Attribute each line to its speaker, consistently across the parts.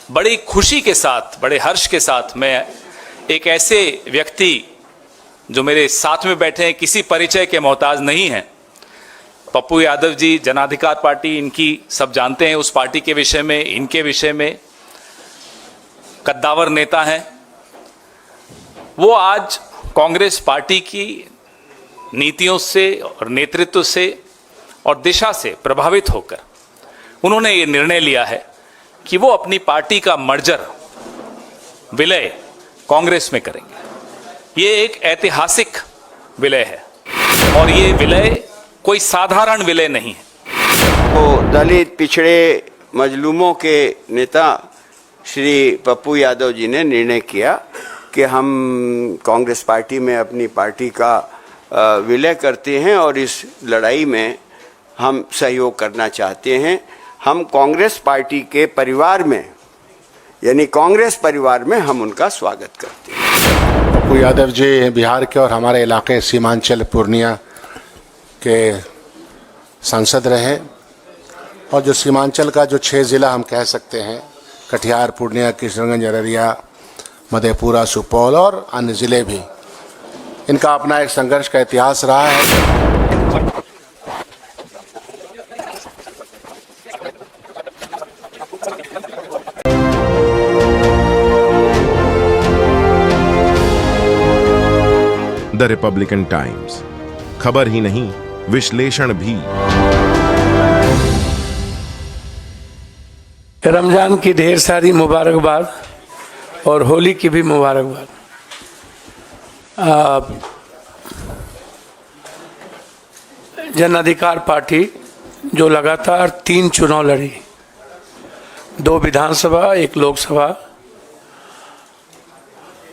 Speaker 1: बड़ी खुशी के साथ, बड़े हर्ष के साथ मैं एक ऐसे व्यक्ति जो मेरे साथ में बैठे हैं, किसी परिचय के मोहताज नहीं हैं, पप्पू यादव जी, जन अधिकार पार्टी, इनकी सब जानते हैं, उस पार्टी के विषय में, इनके विषय में, कद्दावर नेता हैं। वो आज कांग्रेस पार्टी की नीतियों से और नेतृत्व से और दिशा से प्रभावित होकर उन्होंने ये निर्णय लिया है कि वो अपनी पार्टी का मर्जर, विलय कांग्रेस में करेंगे। ये एक ऐतिहासिक विलय है और ये विलय कोई साधारण विलय नहीं है।
Speaker 2: तो दलित पिछड़े मजलूमों के नेता श्री पप्पू यादव जी ने निर्णय किया कि हम कांग्रेस पार्टी में अपनी पार्टी का विलय करते हैं और इस लड़ाई में हम सहयोग करना चाहते हैं। हम कांग्रेस पार्टी के परिवार में, यानी कांग्रेस परिवार में हम उनका स्वागत करते हैं।
Speaker 3: पप्पू यादव जी बिहार के और हमारे इलाके सीमांचल पूर्णिया के सांसद रहे और जो सीमांचल का जो 6 ज़िला हम कह सकते हैं, कटिहार, पूर्णिया, किशनगंज, अररिया, मधेपुरा, सुपौल और अन्य ज़िले भी, इनका अपना एक संघर्ष का इतिहास रहा है।
Speaker 4: द रिपब्लिकन टाइम्स, खबर ही नहीं विश्लेषण भी।
Speaker 5: रमजान की ढेर सारी मुबारकबाद और होली की भी मुबारकबाद। जन अधिकार पार्टी जो लगातार 3 चुनाव लड़ी, 2 विधानसभा, 1 लोकसभा,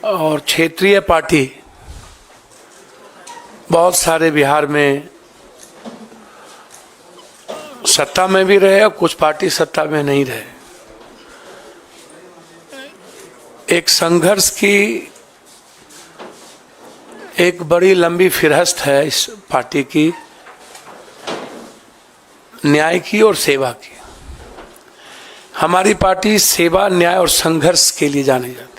Speaker 5: और क्षेत्रीय पार्टी बहुत सारे बिहार में सत्ता में भी रहे और कुछ पार्टी सत्ता में नहीं रहे। एक संघर्ष की एक बड़ी लंबी फिरहस्त है इस पार्टी की, न्याय की और सेवा की। हमारी पार्टी सेवा, न्याय और संघर्ष के लिए जानी जाती है।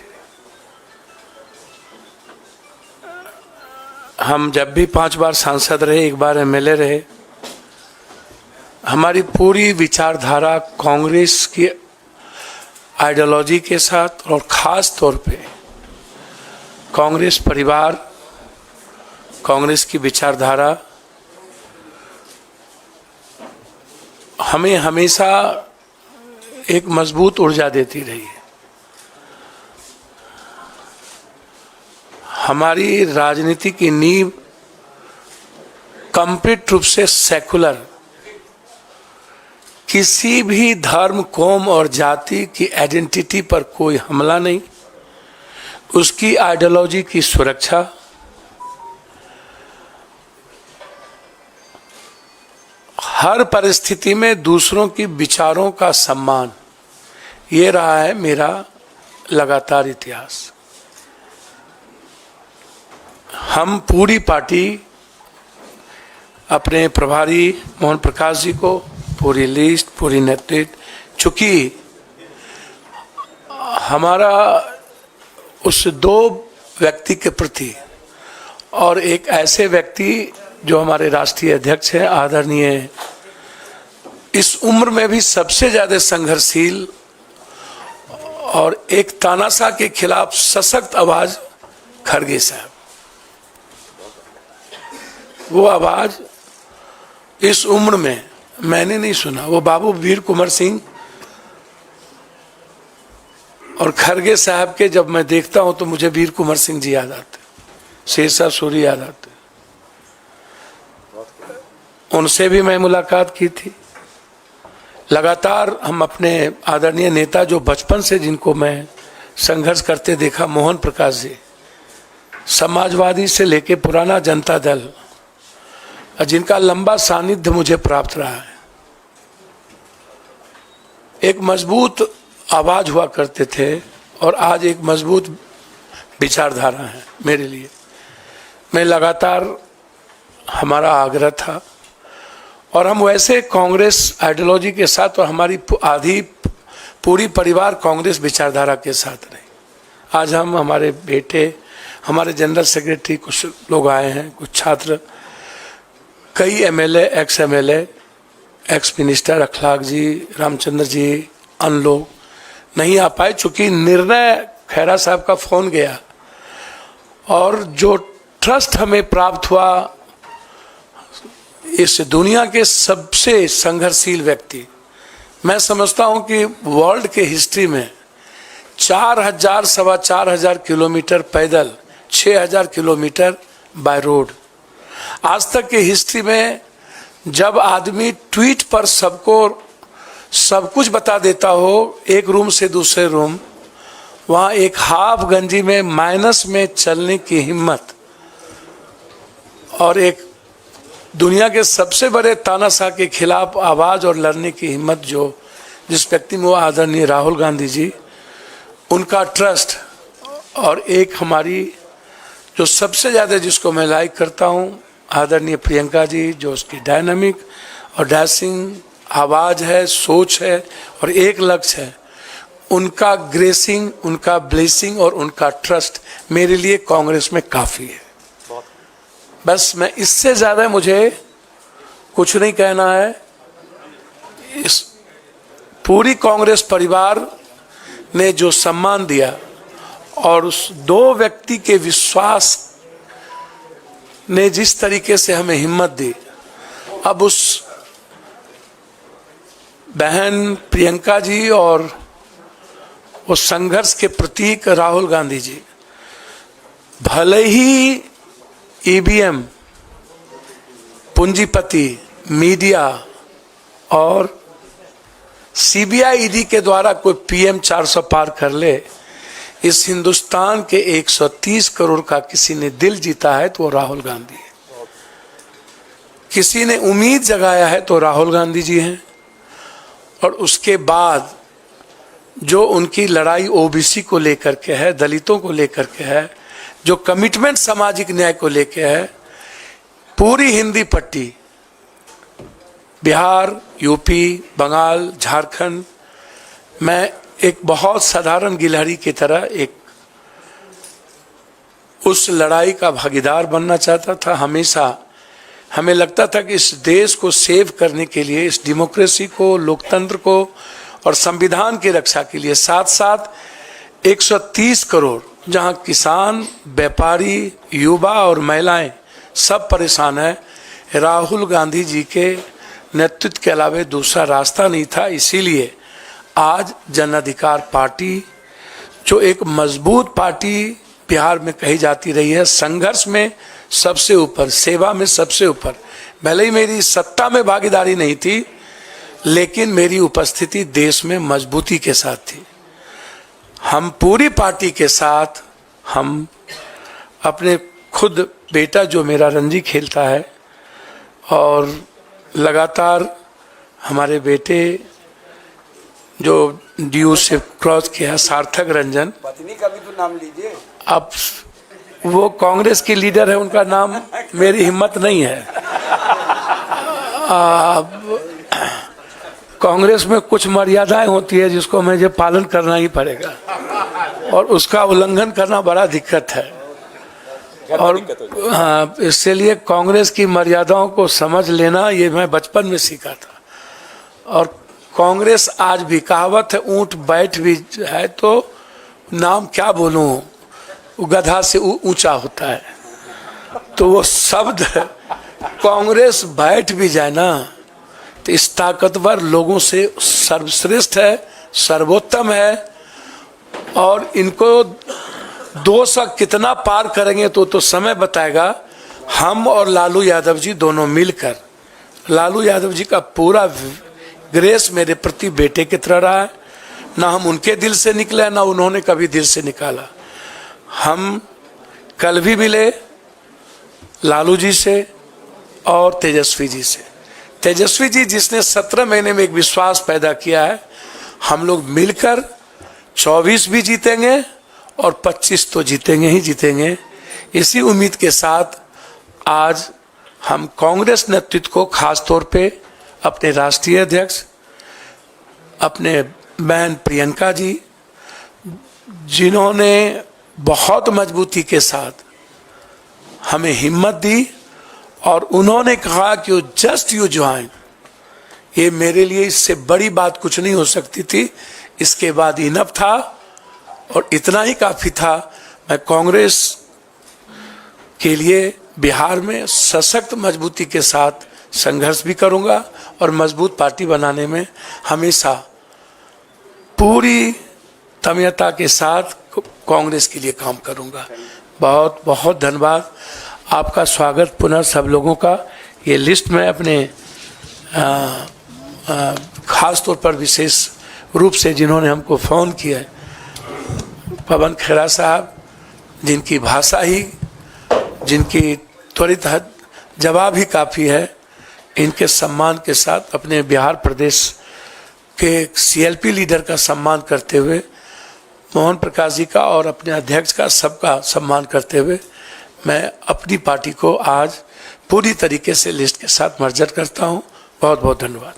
Speaker 5: हम जब भी 5 बार सांसद रहे, 1 बार एमएलए रहे, हमारी पूरी विचारधारा कांग्रेस की आइडियोलॉजी के साथ और ख़ास तौर पे कांग्रेस परिवार, कांग्रेस की विचारधारा हमें हमेशा एक मजबूत ऊर्जा देती रही है। हमारी राजनीति की नींव कंप्लीट रूप से सेकुलर, किसी भी धर्म, कौम और जाति की आइडेंटिटी पर कोई हमला नहीं, उसकी आइडियोलॉजी की सुरक्षा, हर परिस्थिति में दूसरों की विचारों का सम्मान, ये रहा है मेरा लगातार इतिहास। हम पूरी पार्टी अपने प्रभारी मोहन प्रकाश जी को, पूरी लिस्ट, पूरी नेतृत्व, चूंकि हमारा उस 2 व्यक्ति के प्रति और एक ऐसे व्यक्ति जो हमारे राष्ट्रीय अध्यक्ष हैं, आदरणीय, इस उम्र में भी सबसे ज़्यादा संघर्षशील और एक तानाशाह के खिलाफ सशक्त आवाज़ खड़गे साहब। वो आवाज़ इस उम्र में मैंने नहीं सुना। वो बाबू वीर कुंवर सिंह और खड़गे साहब के जब मैं देखता हूं तो मुझे वीर कुंवर सिंह जी याद आते, शेरशाह सूरी याद आते। उनसे भी मैं मुलाकात की थी। लगातार हम अपने आदरणीय नेता जो बचपन से जिनको मैं संघर्ष करते देखा, मोहन प्रकाश जी, समाजवादी से लेके पुराना जनता दल, जिनका लंबा सानिध्य मुझे प्राप्त रहा है, एक मजबूत आवाज हुआ करते थे और आज एक मजबूत विचारधारा है मेरे लिए। मैं लगातार, हमारा आग्रह था और हम वैसे कांग्रेस आइडियोलॉजी के साथ और हमारी आधी पूरी परिवार कांग्रेस विचारधारा के साथ रहे। आज हम, हमारे बेटे, हमारे जनरल सेक्रेटरी, कुछ लोग आए हैं, कुछ छात्र, कई MLA, ex MLA, ex minister अखलाक जी, रामचंद्र जी, अन्य लोग नहीं आ पाए, चूंकि निर्णय खैरा साहब का फोन गया और जो ट्रस्ट हमें प्राप्त हुआ इस दुनिया के सबसे संघर्षशील व्यक्ति, मैं समझता हूं कि वर्ल्ड के हिस्ट्री में 4,000 सवा 4,000 किलोमीटर पैदल, 6,000 किलोमीटर बाय रोड, आज तक की हिस्ट्री में जब आदमी ट्वीट पर सबको सब कुछ बता देता हो, एक रूम से दूसरे रूम, वहां एक हाफ गंजी में माइनस में चलने की हिम्मत और एक दुनिया के सबसे बड़े तानाशाह के खिलाफ आवाज और लड़ने की हिम्मत जो जिस व्यक्ति में, वो आदरणीय राहुल गांधी जी, उनका ट्रस्ट, और एक हमारी जो सबसे ज़्यादा जिसको मैं लाइक करता हूँ, आदरणीय प्रियंका जी, जो उसकी डायनामिक और डैशिंग आवाज़ है, सोच है और एक लक्ष्य है, उनका ग्रेसिंग, उनका ब्लेसिंग और उनका ट्रस्ट मेरे लिए कांग्रेस में काफ़ी है। बस मैं इससे ज़्यादा मुझे कुछ नहीं कहना है। इस पूरी कांग्रेस परिवार ने जो सम्मान दिया और उस दो व्यक्ति के विश्वास ने जिस तरीके से हमें हिम्मत दी, अब उस बहन प्रियंका जी और वो संघर्ष के प्रतीक राहुल गांधी जी, भले ही ईवीएम, पूंजीपति, मीडिया और सीबीआई ईडी के द्वारा कोई पीएम 400 पार कर ले, इस हिंदुस्तान के 130 करोड़ का किसी ने दिल जीता है तो वो राहुल गांधी है। किसी ने उम्मीद जगाया है तो राहुल गांधी जी हैं। और उसके बाद जो उनकी लड़ाई ओबीसी को लेकर के है, दलितों को लेकर के है, जो कमिटमेंट सामाजिक न्याय को लेकर है, पूरी हिंदी पट्टी, बिहार, यूपी, बंगाल, झारखंड, मैं एक बहुत साधारण गिलहरी की तरह एक उस लड़ाई का भागीदार बनना चाहता था। हमेशा हमें लगता था कि इस देश को सेव करने के लिए, इस डेमोक्रेसी को, लोकतंत्र को और संविधान की रक्षा के लिए, साथ साथ 130 करोड़ जहां किसान, व्यापारी, युवा और महिलाएं सब परेशान है, राहुल गांधी जी के नेतृत्व के अलावा दूसरा रास्ता नहीं था। इसीलिए आज जन अधिकार पार्टी, जो एक मजबूत पार्टी बिहार में कही जाती रही है, संघर्ष में सबसे ऊपर, सेवा में सबसे ऊपर, भले ही मेरी सत्ता में भागीदारी नहीं थी, लेकिन मेरी उपस्थिति देश में मजबूती के साथ थी। हम पूरी पार्टी के साथ, हम अपने खुद बेटा जो मेरा रणजी खेलता है और लगातार हमारे बेटे जो ड्यू से क्रॉस किया, सार्थक रंजन,
Speaker 2: पत्नी का भी तो नाम लीजिए।
Speaker 5: अब वो कांग्रेस की लीडर है, उनका नाम मेरी हिम्मत नहीं है। कांग्रेस में कुछ मर्यादाएं होती है जिसको मुझे पालन करना ही पड़ेगा और उसका उल्लंघन करना बड़ा दिक्कत है। और हाँ, इसलिए कांग्रेस की मर्यादाओं को समझ लेना ये मैं बचपन में सीखा था। और कांग्रेस आज भी, कहावत है, ऊंट बैठ भी है तो नाम क्या बोलूं, गधा से ऊंचा होता है, तो वो शब्द कांग्रेस बैठ भी जाए ना तो इस ताकतवर लोगों से सर्वश्रेष्ठ है, सर्वोत्तम है। और इनको 200 कितना पार करेंगे तो समय बताएगा। हम और लालू यादव जी दोनों मिलकर, लालू यादव जी का पूरा ग्रेस मेरे प्रति बेटे की तरह रहा है, ना हम उनके दिल से निकले, ना उन्होंने कभी दिल से निकाला। हम कल भी मिले लालू जी से और तेजस्वी जी से। तेजस्वी जी जिसने 17 महीने में एक विश्वास पैदा किया है, हम लोग मिलकर 24 भी जीतेंगे और 25 तो जीतेंगे ही जीतेंगे। इसी उम्मीद के साथ आज हम कांग्रेस नेतृत्व को, खास तौर पे अपने राष्ट्रीय अध्यक्ष, अपने बहन प्रियंका जी, जिन्होंने बहुत मजबूती के साथ हमें हिम्मत दी और उन्होंने कहा कि जस्ट यू ज्वाइन, ये मेरे लिए इससे बड़ी बात कुछ नहीं हो सकती थी। इसके बाद इनफ था और इतना ही काफ़ी था। मैं कांग्रेस के लिए बिहार में सशक्त मजबूती के साथ संघर्ष भी करूंगा और मजबूत पार्टी बनाने में हमेशा पूरी तन्मयता के साथ कांग्रेस के लिए काम करूंगा। बहुत बहुत धन्यवाद। आपका स्वागत पुनः सब लोगों का। ये लिस्ट में अपने खास तौर पर विशेष रूप से जिन्होंने हमको फ़ोन किया है, पवन खेरा साहब, जिनकी भाषा ही, जिनकी त्वरित जवाब ही काफ़ी है, इनके सम्मान के साथ अपने बिहार प्रदेश के सीएलपी लीडर का सम्मान करते हुए, मोहन प्रकाश जी का और अपने अध्यक्ष का सबका सम्मान करते हुए, मैं अपनी पार्टी को आज पूरी तरीके से लिस्ट के साथ मर्जर करता हूं। बहुत बहुत धन्यवाद।